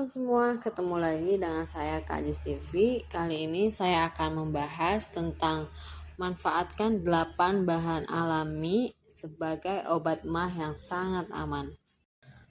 semua, ketemu lagi dengan saya Kak Ajis TV. Kali ini saya akan membahas tentang manfaatkan 8 bahan alami sebagai obat MAH yang sangat aman.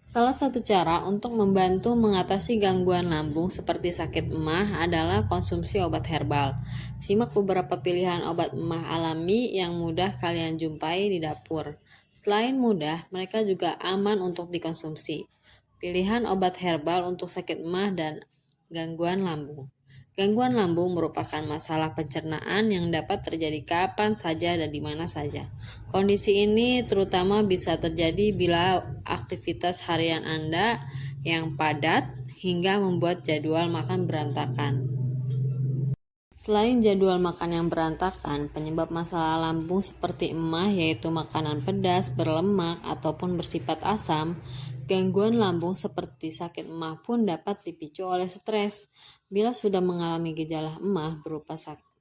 Salah satu cara untuk membantu mengatasi gangguan lambung seperti sakit emah adalah konsumsi obat herbal. Simak beberapa pilihan obat emah alami yang mudah kalian jumpai di dapur. Selain mudah, mereka juga aman untuk dikonsumsi. Pilihan obat herbal untuk sakit emah dan gangguan lambung. Gangguan lambung merupakan masalah pencernaan yang dapat terjadi kapan saja dan di mana saja. Kondisi ini terutama bisa terjadi bila aktivitas harian Anda yang padat hingga membuat jadwal makan berantakan. Selain jadwal makan yang berantakan, penyebab masalah lambung seperti emah yaitu makanan pedas, berlemak, ataupun bersifat asam. Gangguan lambung seperti sakit emah pun dapat dipicu oleh stres. Bila sudah mengalami gejala emah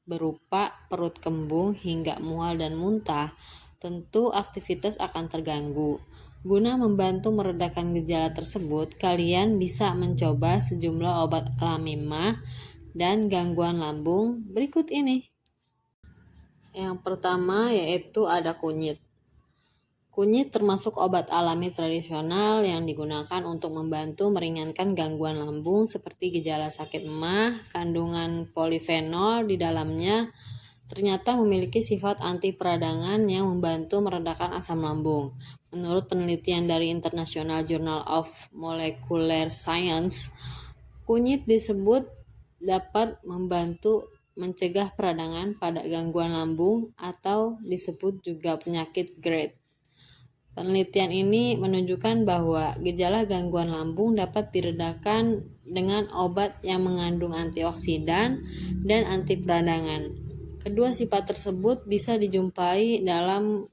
berupa perut kembung hingga mual dan muntah, tentu aktivitas akan terganggu. Guna membantu meredakan gejala tersebut, kalian bisa mencoba sejumlah obat alami emah dan gangguan lambung berikut ini. Yang pertama yaitu ada kunyit. Kunyit termasuk obat alami tradisional yang digunakan untuk membantu meringankan gangguan lambung seperti gejala sakit emah. Kandungan polifenol di dalamnya ternyata memiliki sifat anti peradangan yang membantu meredakan asam lambung. Menurut penelitian dari International Journal of Molecular Science, kunyit disebut dapat membantu mencegah peradangan pada gangguan lambung atau disebut juga penyakit GERD. Penelitian ini menunjukkan bahwa gejala gangguan lambung dapat diredakan dengan obat yang mengandung antioksidan dan anti peradangan. Kedua sifat tersebut bisa dijumpai dalam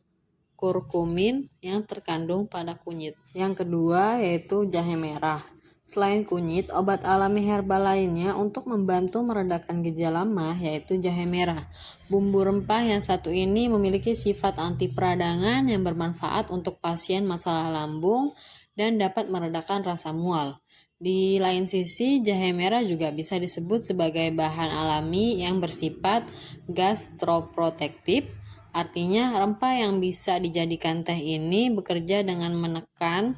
kurkumin yang terkandung pada kunyit. Yang kedua yaitu jahe merah. Selain kunyit, obat alami herbal lainnya untuk membantu meredakan gejala emah yaitu jahe merah. Bumbu rempah yang satu ini memiliki sifat anti peradangan yang bermanfaat untuk pasien masalah lambung dan dapat meredakan rasa mual. Di lain sisi, jahe merah juga bisa disebut sebagai bahan alami yang bersifat gastroprotektif. Artinya, rempah yang bisa dijadikan teh ini bekerja dengan menekan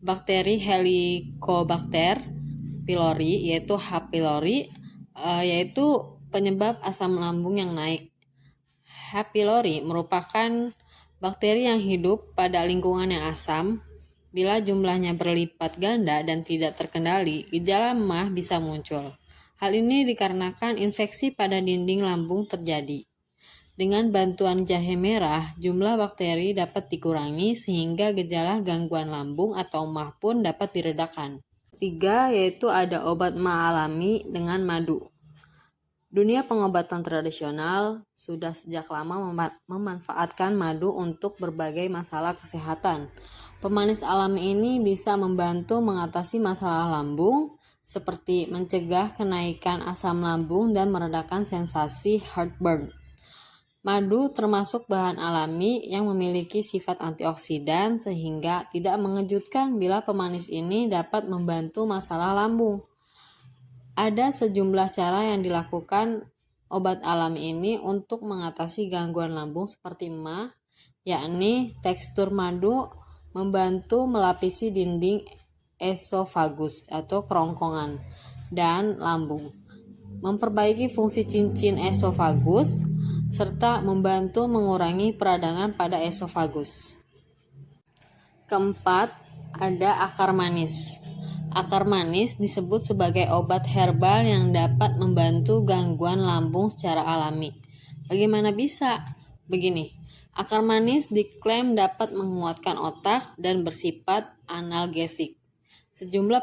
bakteri Helicobacter pylori yaitu H. pylori yaitu penyebab asam lambung yang naik. H. pylori merupakan bakteri yang hidup pada lingkungan yang asam. Bila jumlahnya berlipat ganda dan tidak terkendali, gejala emah bisa muncul. Hal ini dikarenakan infeksi pada dinding lambung terjadi. Dengan bantuan jahe merah, jumlah bakteri dapat dikurangi sehingga gejala gangguan lambung atau emah pun dapat diredakan. Ketiga yaitu ada obat emah alami dengan madu. Dunia pengobatan tradisional sudah sejak lama memanfaatkan madu untuk berbagai masalah kesehatan. Pemanis alami ini bisa membantu mengatasi masalah lambung, seperti mencegah kenaikan asam lambung dan meredakan sensasi heartburn. Madu termasuk bahan alami yang memiliki sifat antioksidan sehingga tidak mengejutkan bila pemanis ini dapat membantu masalah lambung. Ada sejumlah cara yang dilakukan obat alami ini untuk mengatasi gangguan lambung seperti emah, yakni tekstur madu membantu melapisi dinding esofagus atau kerongkongan dan lambung, memperbaiki fungsi cincin esofagus, serta membantu mengurangi peradangan pada esofagus. Keempat, ada akar manis. Akar manis disebut sebagai obat herbal yang dapat membantu gangguan lambung secara alami. Bagaimana bisa? Begini, akar manis diklaim dapat menguatkan otak dan bersifat analgesik. Sejumlah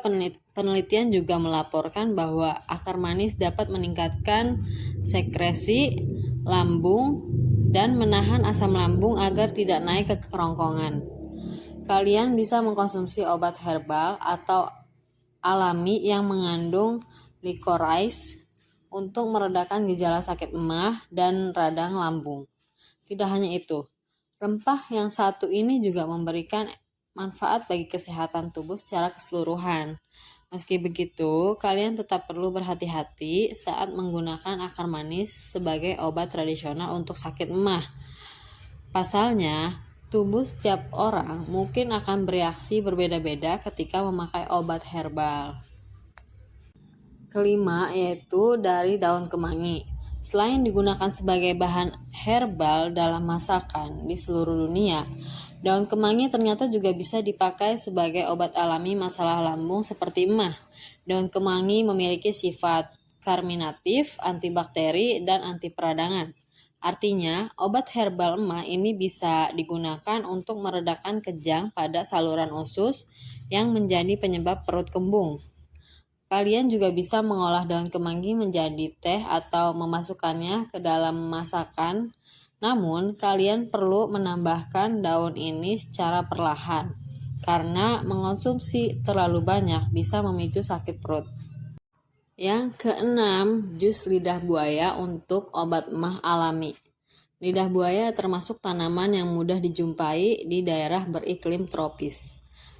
penelitian juga melaporkan bahwa akar manis dapat meningkatkan sekresi lambung dan menahan asam lambung agar tidak naik ke kerongkongan. Kalian bisa mengkonsumsi obat herbal atau alami yang mengandung licorice untuk meredakan gejala sakit emah dan radang lambung. Tidak hanya itu, rempah yang satu ini juga memberikan manfaat bagi kesehatan tubuh secara keseluruhan. Meski begitu, kalian tetap perlu berhati-hati saat menggunakan akar manis sebagai obat tradisional untuk sakit emah. Pasalnya, tubuh setiap orang mungkin akan bereaksi berbeda-beda ketika memakai obat herbal. Kelima, yaitu dari daun kemangi. Selain digunakan sebagai bahan herbal dalam masakan di seluruh dunia, daun kemangi ternyata juga bisa dipakai sebagai obat alami masalah lambung seperti emah. Daun kemangi memiliki sifat karminatif, antibakteri, dan anti peradangan. Artinya, obat herbal emah ini bisa digunakan untuk meredakan kejang pada saluran usus yang menjadi penyebab perut kembung. Kalian juga bisa mengolah daun kemangi menjadi teh atau memasukkannya ke dalam masakan. Namun, kalian perlu menambahkan daun ini secara perlahan, karena mengonsumsi terlalu banyak bisa memicu sakit perut. Yang keenam, jus lidah buaya untuk obat emah alami. Lidah buaya termasuk tanaman yang mudah dijumpai di daerah beriklim tropis.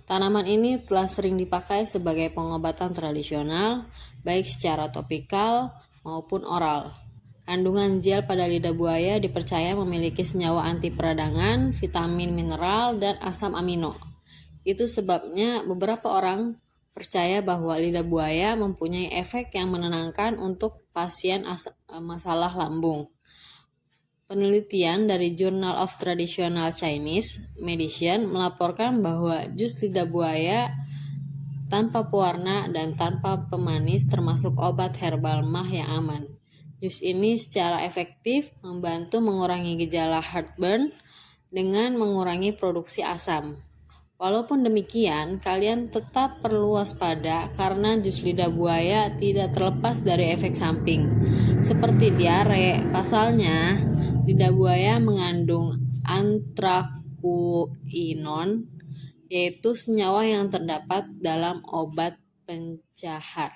Tanaman ini telah sering dipakai sebagai pengobatan tradisional, baik secara topikal maupun oral. Kandungan gel pada lidah buaya dipercaya memiliki senyawa anti peradangan, vitamin mineral, dan asam amino. Itu sebabnya beberapa orang percaya bahwa lidah buaya mempunyai efek yang menenangkan untuk pasien masalah lambung. Penelitian dari Journal of Traditional Chinese Medicine melaporkan bahwa jus lidah buaya tanpa pewarna dan tanpa pemanis termasuk obat herbal emah yang aman. Jus ini secara efektif membantu mengurangi gejala heartburn dengan mengurangi produksi asam. Walaupun demikian, kalian tetap perlu waspada karena jus lidah buaya tidak terlepas dari efek samping, seperti diare. Pasalnya, lidah buaya mengandung anthraquinone, yaitu senyawa yang terdapat dalam obat pencahar.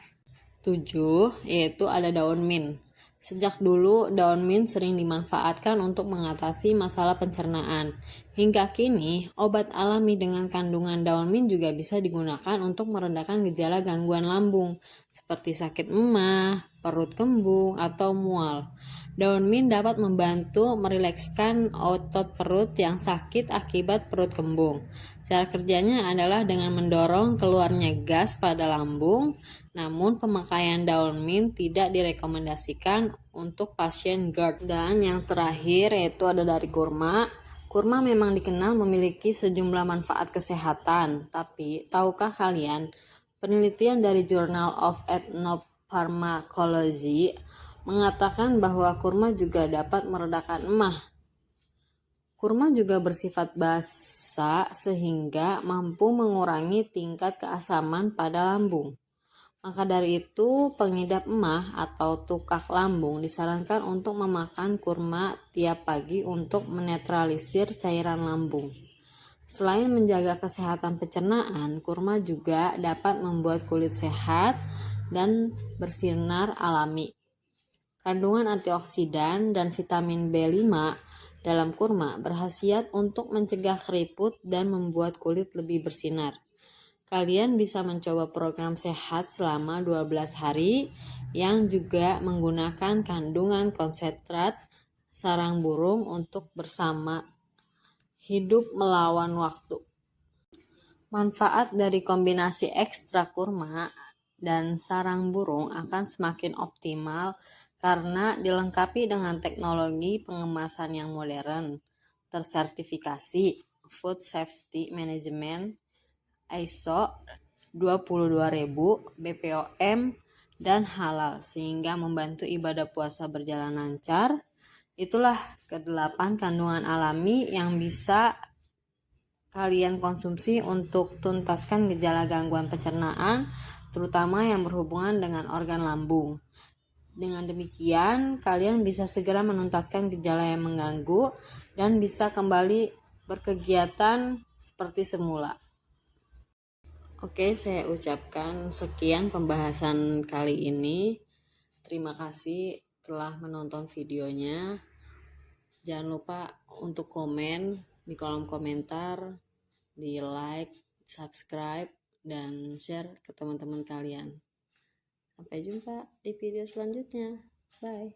7. Yaitu ada daun mint. Sejak dulu, daun mint sering dimanfaatkan untuk mengatasi masalah pencernaan. Hingga kini, obat alami dengan kandungan daun mint juga bisa digunakan untuk meredakan gejala gangguan lambung, seperti sakit emah, perut kembung, atau mual. Daun mint dapat membantu merilekskan otot perut yang sakit akibat perut kembung. Cara kerjanya adalah dengan mendorong keluarnya gas pada lambung. Namun pemakaian daun mint tidak direkomendasikan untuk pasien GERD. Dan yang terakhir yaitu ada dari kurma. Kurma memang dikenal memiliki sejumlah manfaat kesehatan, tapi tahukah kalian penelitian dari Journal of Ethnopharmacology mengatakan bahwa kurma juga dapat meredakan emah. Kurma juga bersifat basa sehingga mampu mengurangi tingkat keasaman pada lambung. Maka dari itu, pengidap emah atau tukak lambung disarankan untuk memakan kurma tiap pagi untuk menetralisir cairan lambung. Selain menjaga kesehatan pencernaan, kurma juga dapat membuat kulit sehat dan bersinar alami. Kandungan antioksidan dan vitamin B5 dalam kurma berkhasiat untuk mencegah keriput dan membuat kulit lebih bersinar. Kalian bisa mencoba program sehat selama 12 hari yang juga menggunakan kandungan konsentrat sarang burung untuk bersama hidup melawan waktu. Manfaat dari kombinasi ekstrak kurma dan sarang burung akan semakin optimal karena dilengkapi dengan teknologi pengemasan yang modern, tersertifikasi Food Safety Management ISO 22000, BPOM, dan halal sehingga membantu ibadah puasa berjalan lancar. Itulah ke-8 kandungan alami yang bisa kalian konsumsi untuk tuntaskan gejala gangguan pencernaan, terutama yang berhubungan dengan organ lambung. Dengan demikian, kalian bisa segera menuntaskan gejala yang mengganggu dan bisa kembali berkegiatan seperti semula. Oke, saya ucapkan sekian pembahasan kali ini. Terima kasih telah menonton videonya. Jangan lupa untuk komen di kolom komentar, di like, subscribe, dan share ke teman-teman kalian. Sampai jumpa di video selanjutnya. Bye.